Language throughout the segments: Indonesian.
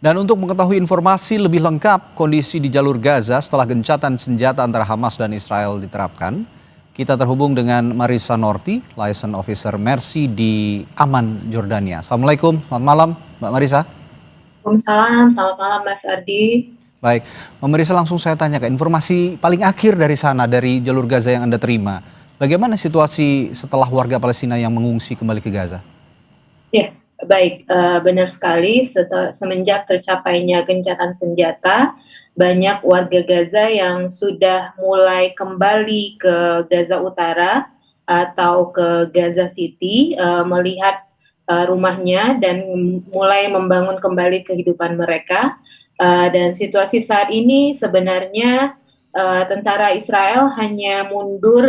Dan untuk mengetahui informasi lebih lengkap kondisi di jalur Gaza setelah gencatan senjata antara Hamas dan Israel diterapkan, kita terhubung dengan Marisa Norti, Liaison Officer Mercy di Amman, Jordania. Assalamualaikum, selamat malam Mbak Marisa. Waalaikumsalam, selamat malam Mas Ardi. Baik, Mbak Marisa, langsung saya tanyakan informasi paling akhir dari sana, dari jalur Gaza yang Anda terima. Bagaimana situasi setelah warga Palestina yang mengungsi kembali ke Gaza? Ya, baik, benar sekali. Semenjak tercapainya gencatan senjata, banyak warga Gaza yang sudah mulai kembali ke Gaza Utara atau ke Gaza City, melihat rumahnya dan mulai membangun kembali kehidupan mereka. Dan situasi saat ini sebenarnya tentara Israel hanya mundur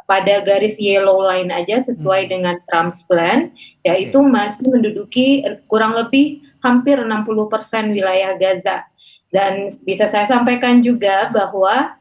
pada garis yellow line aja sesuai dengan Trump's plan, yaitu masih menduduki kurang lebih hampir 60% wilayah Gaza. Dan bisa saya sampaikan juga bahwa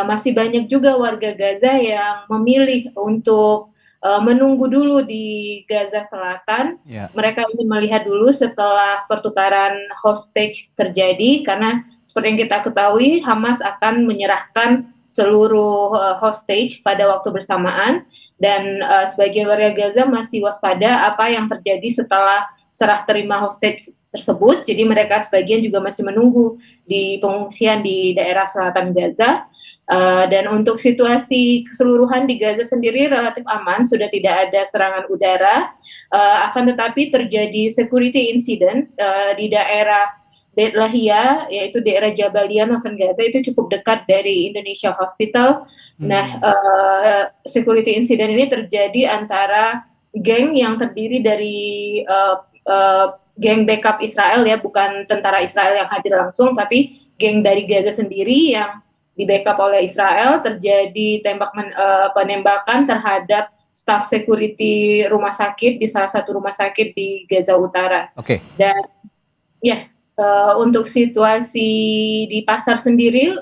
masih banyak juga warga Gaza yang memilih untuk menunggu dulu di Gaza Selatan. Mereka ingin melihat dulu setelah pertukaran hostage terjadi, karena seperti yang kita ketahui, Hamas akan menyerahkan seluruh hostage pada waktu bersamaan, dan sebagian warga Gaza masih waspada apa yang terjadi setelah serah terima hostage tersebut. Jadi mereka sebagian juga masih menunggu di pengungsian di daerah selatan Gaza. Dan untuk situasi keseluruhan di Gaza sendiri relatif aman, sudah tidak ada serangan udara, akan tetapi terjadi security incident di daerah Beit Lahia, yaitu daerah Jabalia, Northern Gaza, itu cukup dekat dari Indonesia Hospital. Nah, security incident ini terjadi antara geng yang terdiri dari geng backup Israel, ya, bukan tentara Israel yang hadir langsung, tapi geng dari Gaza sendiri yang di backup oleh Israel. Terjadi penembakan terhadap staf security rumah sakit di salah satu rumah sakit di Gaza Utara. Dan ya, untuk situasi di pasar sendiri,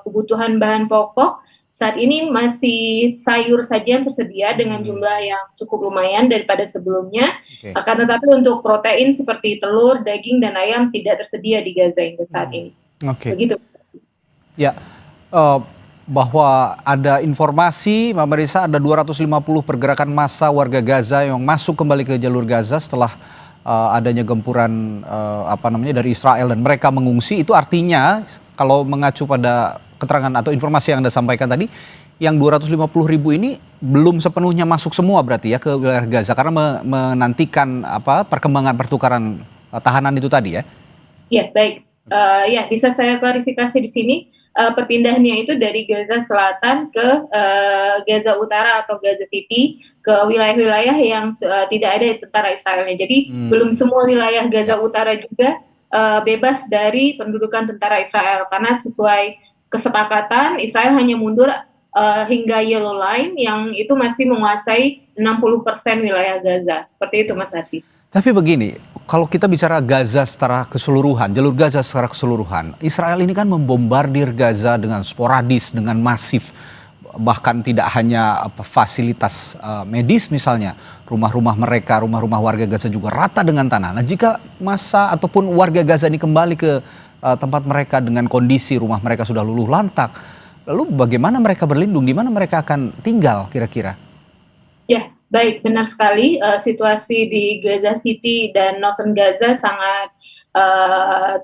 kebutuhan bahan pokok saat ini masih sayur saja yang tersedia dengan jumlah yang cukup lumayan daripada sebelumnya. Akan tetapi untuk protein seperti telur, daging, dan ayam tidak tersedia di Gaza hingga saat ini. Begitu. Ya, bahwa ada informasi, Mbak Marisa, ada 250 pergerakan massa warga Gaza yang masuk kembali ke jalur Gaza setelah adanya gempuran dari Israel dan mereka mengungsi. Itu artinya kalau mengacu pada keterangan atau informasi yang Anda sampaikan tadi, yang 250.000 ini belum sepenuhnya masuk semua berarti ya ke wilayah Gaza karena menantikan perkembangan pertukaran tahanan itu tadi ya? Ya, baik. Ya, bisa saya klarifikasi di sini. Perpindahannya itu dari Gaza Selatan ke Gaza Utara atau Gaza City, ke wilayah-wilayah yang tidak ada tentara Israelnya. Jadi belum semua wilayah Gaza Utara juga bebas dari pendudukan tentara Israel, karena sesuai kesepakatan Israel hanya mundur hingga yellow line yang itu masih menguasai 60% wilayah Gaza. Seperti itu, Mas Adi. Tapi begini, kalau kita bicara Gaza secara keseluruhan, jalur Gaza secara keseluruhan, Israel ini kan membombardir Gaza dengan sporadis, dengan masif. Bahkan tidak hanya fasilitas medis misalnya, rumah-rumah mereka, rumah-rumah warga Gaza juga rata dengan tanah. Nah, jika massa ataupun warga Gaza ini kembali ke tempat mereka dengan kondisi rumah mereka sudah luluh lantak, lalu bagaimana mereka berlindung, di mana mereka akan tinggal kira-kira? Ya, baik, benar sekali. Situasi di Gaza City dan Northern Gaza sangat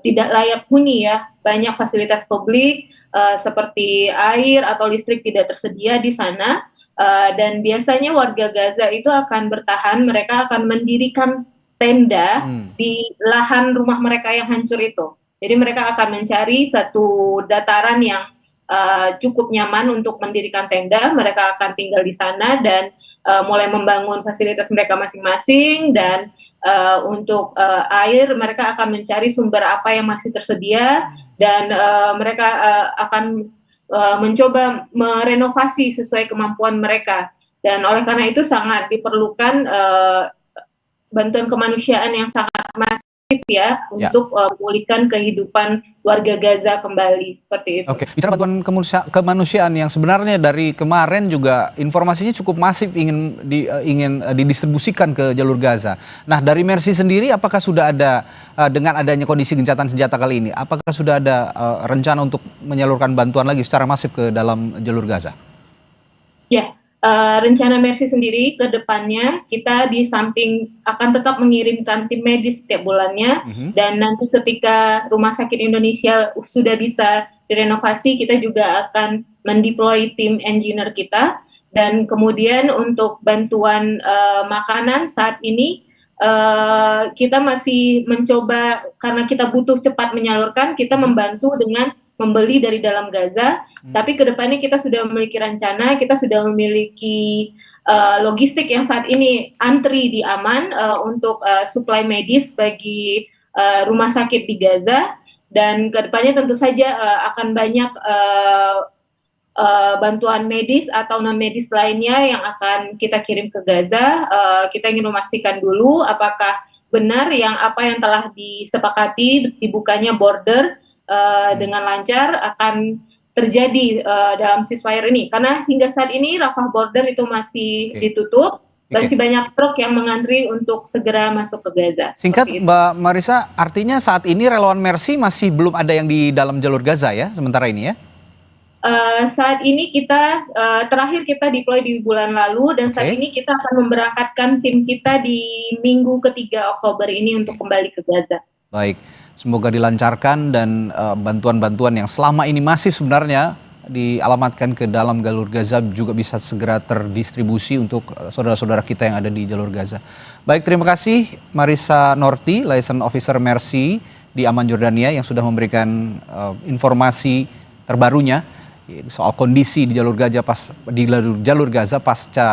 tidak layak huni, ya. Banyak fasilitas publik seperti air atau listrik tidak tersedia di sana, dan biasanya warga Gaza itu akan bertahan, mereka akan mendirikan tenda di lahan rumah mereka yang hancur itu. Jadi mereka akan mencari satu dataran yang cukup nyaman untuk mendirikan tenda, mereka akan tinggal di sana dan mulai membangun fasilitas mereka masing-masing. Dan untuk air, mereka akan mencari sumber apa yang masih tersedia, dan mereka akan mencoba merenovasi sesuai kemampuan mereka. Dan oleh karena itu sangat diperlukan bantuan kemanusiaan yang sangat masif masif ya Ya. untuk memulihkan kehidupan warga Gaza kembali seperti itu. Oke, bicara bantuan kemanusiaan yang sebenarnya dari kemarin juga informasinya cukup masif ingin didistribusikan ke jalur Gaza. Nah, dari Mercy sendiri apakah sudah ada dengan adanya kondisi gencatan senjata kali ini, apakah sudah ada rencana untuk menyalurkan bantuan lagi secara masif ke dalam jalur Gaza? Ya, rencana Mercy sendiri ke depannya kita di samping akan tetap mengirimkan tim medis setiap bulannya, dan nanti ketika Rumah Sakit Indonesia sudah bisa direnovasi, kita juga akan mendeploy tim engineer kita. Dan kemudian untuk bantuan makanan saat ini kita masih mencoba, karena kita butuh cepat menyalurkan, kita membantu dengan membeli dari dalam Gaza. Tapi kedepannya kita sudah memiliki rencana, kita sudah memiliki logistik yang saat ini antri di Aman untuk suplai medis bagi rumah sakit di Gaza. Dan kedepannya tentu saja akan banyak bantuan medis atau non medis lainnya yang akan kita kirim ke Gaza. Kita ingin memastikan dulu apakah benar apa yang telah disepakati dibukanya border dengan lancar akan terjadi dalam ceasefire ini, karena hingga saat ini Rafah border itu masih ditutup, masih banyak truk yang mengantri untuk segera masuk ke Gaza. Singkat Mbak Marissa, artinya saat ini relawan Mercy masih belum ada yang di dalam jalur Gaza ya, sementara ini ya? Saat ini kita terakhir kita deploy di bulan lalu, dan saat ini kita akan memberangkatkan tim kita di minggu ketiga Oktober ini untuk kembali ke Gaza. Baik, semoga dilancarkan dan bantuan-bantuan yang selama ini masih sebenarnya dialamatkan ke dalam jalur Gaza juga bisa segera terdistribusi untuk saudara-saudara kita yang ada di jalur Gaza. Baik, terima kasih Marissa Norti, Liaison Officer Mercy di Aman Jordania yang sudah memberikan informasi terbarunya soal kondisi di jalur Gaza pasca